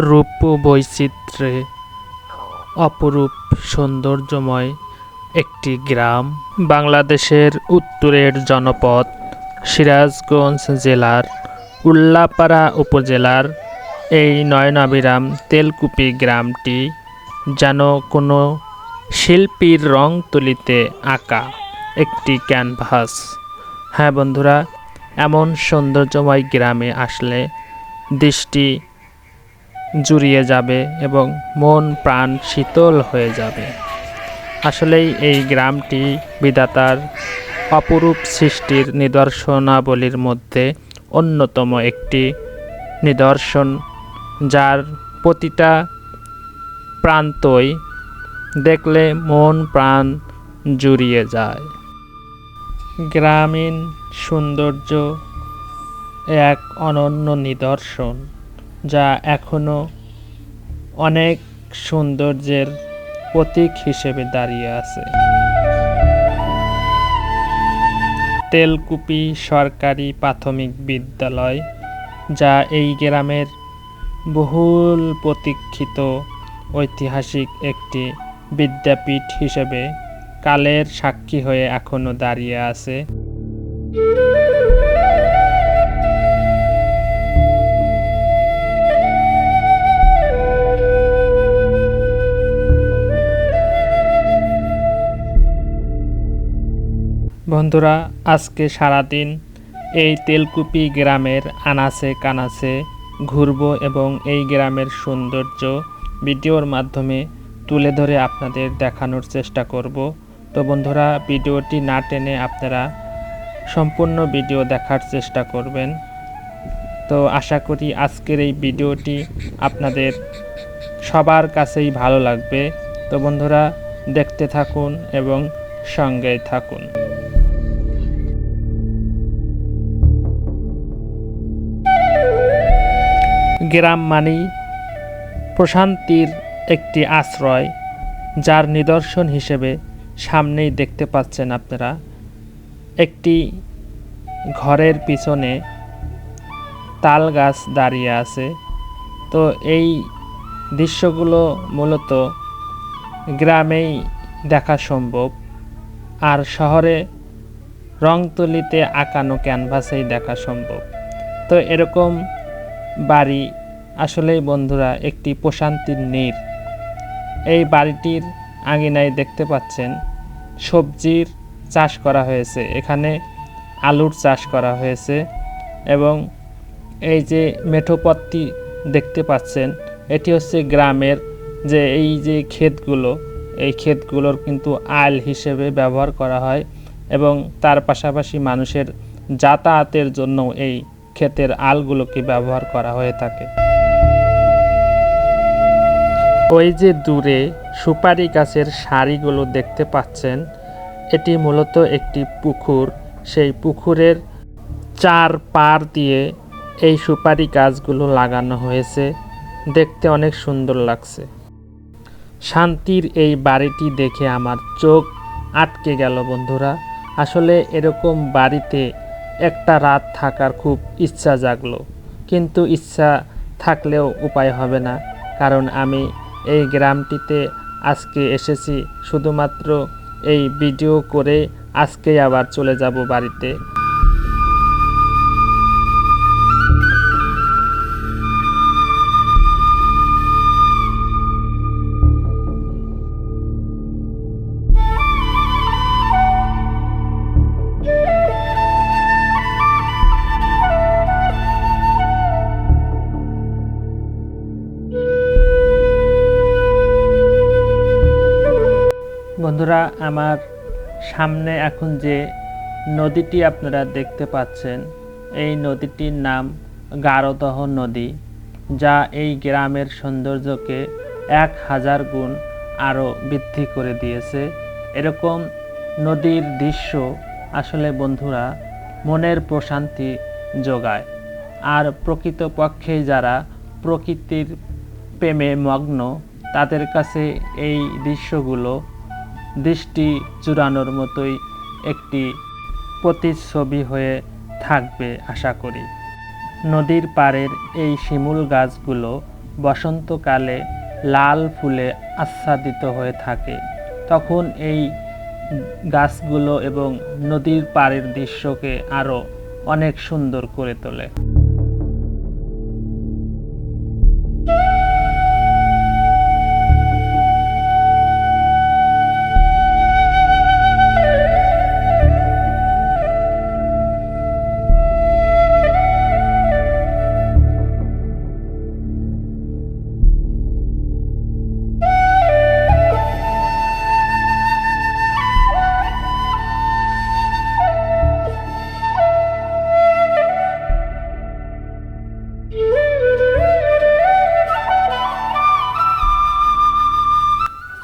রূপ ও বৈচিত্র্যে অপরূপ সৌন্দর্যময় একটি গ্রাম। বাংলাদেশের উত্তরের জনপদ সিরাজগঞ্জ জেলার উল্লাপাড়া উপজেলার এই নয়নাভিরাম তেলকুপি গ্রামটি যেন কোনো শিল্পীর রং তুলিতে আঁকা একটি ক্যানভাস। হ্যাঁ বন্ধুরা, এমন সৌন্দর্যময় গ্রামে আসলে দৃষ্টি জুড়িয়ে যাবে এবং মন প্রাণ শীতল হয়ে যাবে। আসলেই এই গ্রামটি বিধাতার অপরূপ সৃষ্টির নিদর্শনাবলীর মধ্যে অন্যতম একটি নিদর্শন, যার প্রতিটা প্রান্তই দেখলে মন প্রাণ জুড়িয়ে যায়। গ্রামীণ সৌন্দর্য এক অনন্য নিদর্শন, যা এখনো অনেক সৌন্দর্যের প্রতীক হিসেবে দাঁড়িয়ে আছে। তেলকুপি সরকারি প্রাথমিক বিদ্যালয়, যা এই গ্রামের বহুল প্রতীক্ষিত ঐতিহাসিক একটি বিদ্যাপীঠ হিসেবে কালের সাক্ষী হয়ে এখনো দাঁড়িয়ে আছে। বন্ধুরা, আজকে সারাদিন এই তেলকুপি গ্রামের আনাচে কানাচে ঘুরব এবং এই গ্রামের সৌন্দর্য ভিডিওর মাধ্যমে তুলে ধরে আপনাদের দেখানোর চেষ্টা করব। তো বন্ধুরা, ভিডিওটি না টেনে আপনারা সম্পূর্ণ ভিডিও দেখার চেষ্টা করবেন। তো আশা করি আজকের এই ভিডিওটি আপনাদের সবার কাছেই ভালো লাগবে। তো বন্ধুরা, দেখতে থাকুন এবং সঙ্গেই থাকুন। গ্রাম মানেই প্রশান্তির একটি আশ্রয়, যার নিদর্শন হিসেবে সামনেই দেখতে পাচ্ছেন আপনারা একটি ঘরের পিছনে তাল গাছ দাঁড়িয়ে আছে। তো এই দৃশ্যগুলো মূলত গ্রামেই দেখা সম্ভব, আর শহরে রংতুলিতে আঁকানো ক্যানভাসেই দেখা সম্ভব। তো এরকম বাড়ি আসলেই বন্ধুরা একটি প্রশান্তির নীড়। এই বাড়িটির আঙিনায় দেখতে পাচ্ছেন সবজির চাষ করা হয়েছে, এখানে আলুর চাষ করা হয়েছে এবং এই যে মেঠোপথটি দেখতে পাচ্ছেন, এটি হচ্ছে গ্রামের যে এই যে ক্ষেতগুলো, এই ক্ষেতগুলোর কিন্তু আল হিসেবে ব্যবহার করা হয় এবং তার পাশাপাশি মানুষের যাতায়াতের জন্য এই ক্ষেতের আলগুলোকে ব্যবহার করা হয়ে থাকে। ওই যে দূরে সুপারি গাছের সারিগুলো দেখতে পাচ্ছেন, এটি মূলত একটি পুকুর। সেই পুকুরের চার পার দিয়ে এই সুপারি গাছগুলো লাগানো হয়েছে, দেখতে অনেক সুন্দর লাগছে। শান্তির এই বাড়িটি দেখে আমার চোখ আটকে গেল বন্ধুরা। আসলে এরকম বাড়িতে একটা রাত থাকার খুব ইচ্ছা জাগলো, কিন্তু ইচ্ছা থাকলেও উপায় হবে না, কারণ আমি এই গ্রামটিতে আজকে এসেছি শুধুমাত্র এই ভিডিও করে আজকেই আবার চলে যাব বাড়িতে। বন্ধুরা, আমার সামনে এখন যে নদীটি আপনারা দেখতে পাচ্ছেন, এই নদীটির নাম গারোদহ নদী, যা এই গ্রামের সৌন্দর্যকে 1000 গুণ আরও বৃদ্ধি করে দিয়েছে। এরকম নদীর দৃশ্য আসলে বন্ধুরা মনের প্রশান্তি যোগায়, আর প্রকৃতপক্ষে যারা প্রকৃতির প্রেমে মগ্ন তাদের কাছে এই দৃশ্যগুলো দৃষ্টি জুড়ানোর মতোই একটি প্রতিচ্ছবি হয়ে থাকবে আশা করি। নদীর পাড়ের এই শিমুল গাছগুলো বসন্তকালে লাল ফুলে আচ্ছাদিত হয়ে থাকে, তখন এই গাছগুলো এবং নদীর পাড়ের দৃশ্যকে আরো অনেক সুন্দর করে তোলে।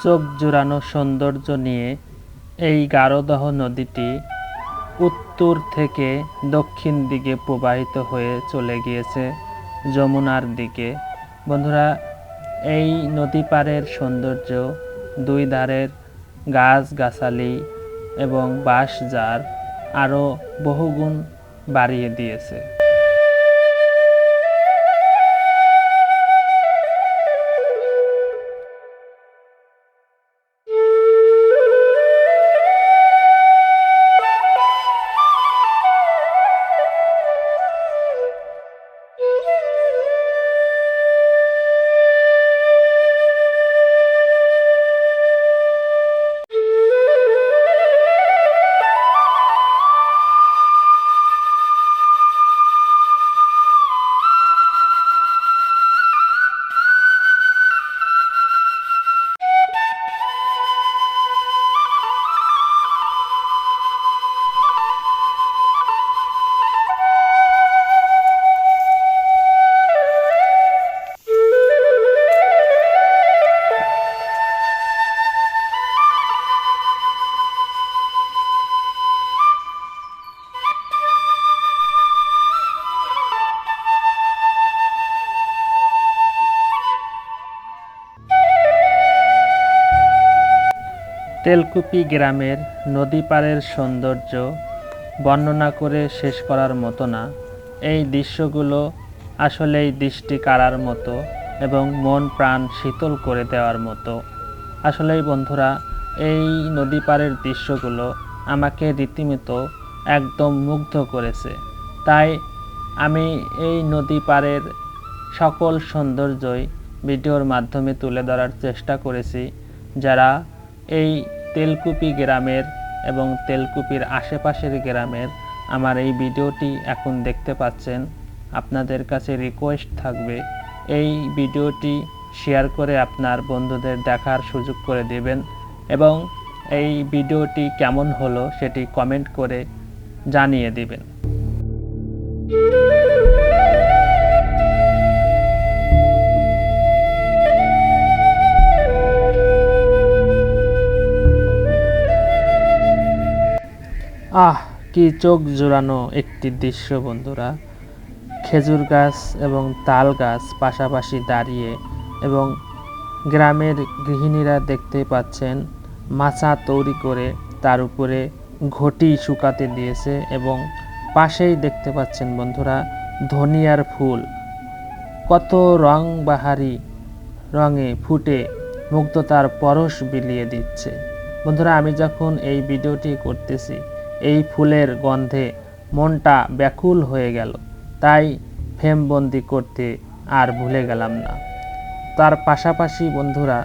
চোখ জুড়ানো সৌন্দর্য নিয়ে এই গারোদহ নদীটি উত্তর থেকে দক্ষিণ দিকে প্রবাহিত হয়ে চলে গিয়েছে যমুনার দিকে। বন্ধুরা, এই নদী পাড়ের সৌন্দর্য দুই ধারের গাছগাছালি এবং বাঁশঝাড় আরও বহুগুণ বাড়িয়ে দিয়েছে। তেলকুপি গ্রামের নদী পাড়ের সৌন্দর্য বর্ণনা করে শেষ করার মতো না। এই দৃশ্যগুলো আসলেই দৃষ্টি কাড়ার মতো এবং মন প্রাণ শীতল করে দেওয়ার মতো। আসলেই বন্ধুরা, এই নদী পাড়ের দৃশ্যগুলো আমাকে রীতিমতো একদম মুগ্ধ করেছে। তাই আমি এই নদী পাড়ের সকল সৌন্দর্যই ভিডিওর মাধ্যমে তুলে ধরার চেষ্টা করেছি। যারা এই তেলকুপি গ্রামের এবং তেলকুপির আশেপাশের গ্রামের আমার এই ভিডিওটি এখন দেখতে পাচ্ছেন, আপনাদের কাছে রিকোয়েস্ট থাকবে এই ভিডিওটি শেয়ার করে আপনার বন্ধুদের দেখার সুযোগ করে দেবেন এবং এই ভিডিওটি কেমন হলো সেটি কমেন্ট করে জানিয়ে দিবেন। কি চোখ জোড়ানো একটি দৃশ্য বন্ধুরা। খেজুর গাছ এবং তাল গাছ পাশাপাশি দাঁড়িয়ে এবং গ্রামের গৃহিণীরা দেখতে পাচ্ছেন মাচা তৈরি করে তার উপরে ঘটি শুকাতে দিয়েছে এবং পাশেই দেখতে পাচ্ছেন বন্ধুরা ধনিয়ার ফুল কত রং বাহারি রঙে ফুটে মুগ্ধতার পরশ বিলিয়ে দিচ্ছে। বন্ধুরা, আমি যখন এই ভিডিওটি করতেছি এই ফুলের গন্ধে মনটা ব্যাকুল হয়ে গেল, তাই ফ্রেমবন্দি করতে আর ভুলে গেলাম না। তার পাশাপাশি বন্ধুরা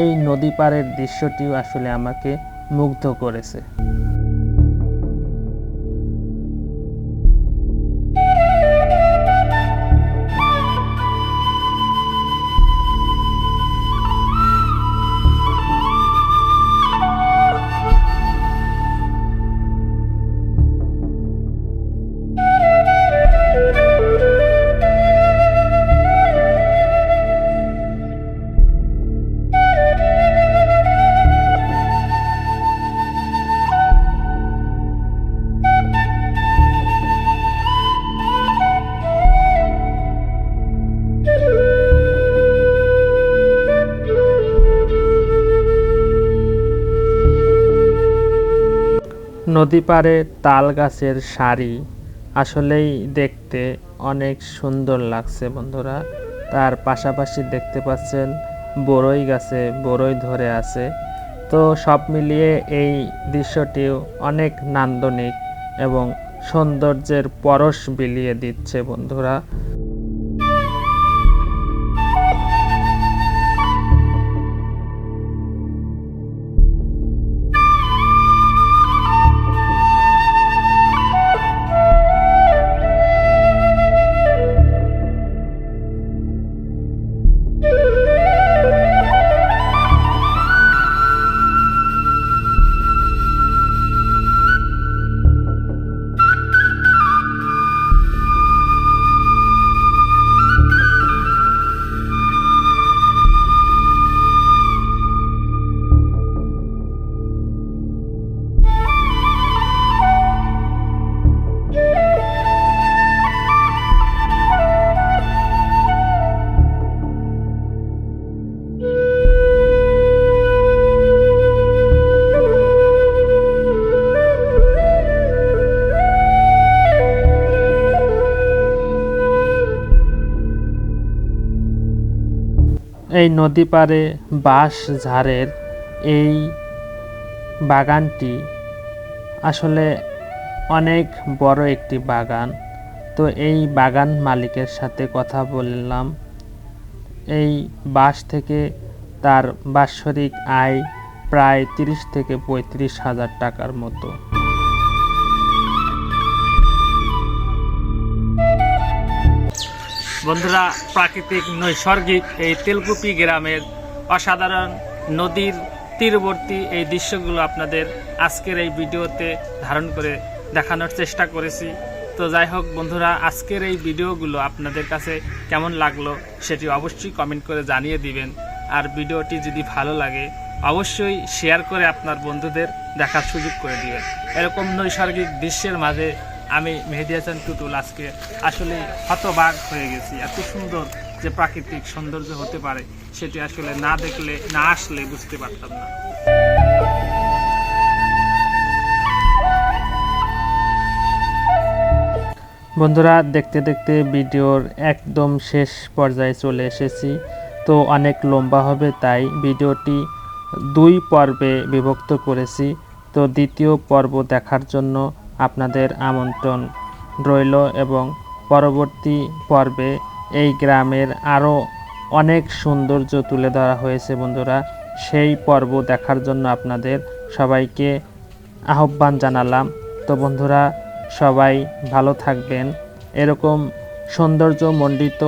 এই নদী পাড়ের দৃশ্যটিও আসলে আমাকে মুগ্ধ করেছে। নদী পাড়ে তাল গাছের সারি আসলেই দেখতে অনেক সুন্দর লাগছে বন্ধুরা। তার পাশাপাশি দেখতে পাচ্ছেন বড়ই গাছে বড়ই ধরে আছে। তো সব মিলিয়ে এই দৃশ্যটিও অনেক নান্দনিক এবং সৌন্দর্যের পরশ বিলিয়ে দিচ্ছে বন্ধুরা। এই নদী পাড়ে বাঁশ ঝাড়ের এই বাগানটি আসলে অনেক বড় একটি বাগান। তো এই বাগান মালিকের সাথে কথা বললাম। এই বাঁশ থেকে তার বাৎসরিক আয় প্রায় 30 থেকে 35 হাজার টাকার মতো। বন্ধুরা, প্রাকৃতিক নৈসর্গিক এই তেলকুপি গ্রামের অসাধারণ নদীর তীরবর্তী এই দৃশ্যগুলো আপনাদের আজকের এই ভিডিওতে ধারণ করে দেখানোর চেষ্টা করেছি। তো যাই হোক বন্ধুরা, আজকের এই ভিডিওগুলো আপনাদের কাছে কেমন লাগলো সেটি অবশ্যই কমেন্ট করে জানিয়ে দিবেন। আর ভিডিওটি যদি ভালো লাগে অবশ্যই শেয়ার করে আপনার বন্ধুদের দেখার সুযোগ করে দিবেন। এরকম নৈসর্গিক দৃশ্যের মাঝে আমি মেহেদী হাসান টুটুল আজকে আসলে হতবাক হয়ে গেছি। এত সুন্দর যে প্রাকৃতিক সৌন্দর্য হতে পারে সেটি আসলে না দেখলে না আসলে বুঝতে পারতাম না। বন্ধুরা, দেখতে দেখতে ভিডিওর একদম শেষ পর্যায়ে চলে এসেছি। তো অনেক লম্বা হবে তাই ভিডিওটি 2 পর্বে বিভক্ত করেছি। তো দ্বিতীয় পর্ব দেখার জন্য আপনাদের আমন্ত্রণ রইল এবং পরবর্তী পর্বে এই গ্রামের আরও অনেক সৌন্দর্য তুলে ধরা হয়েছে বন্ধুরা। সেই পর্ব দেখার জন্য আপনাদের সবাইকে আহ্বান জানালাম। তো বন্ধুরা, সবাই ভালো থাকবেন। এরকম সৌন্দর্যমণ্ডিত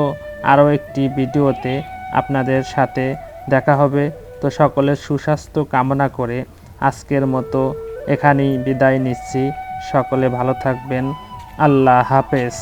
আরও একটি ভিডিওতে আপনাদের সাথে দেখা হবে। তো সকলের সুস্বাস্থ্য কামনা করে আজকের মতো এখানেই বিদায় নিচ্ছি। সকলে ভালো থাকবেন। আল্লাহ হাফেজ।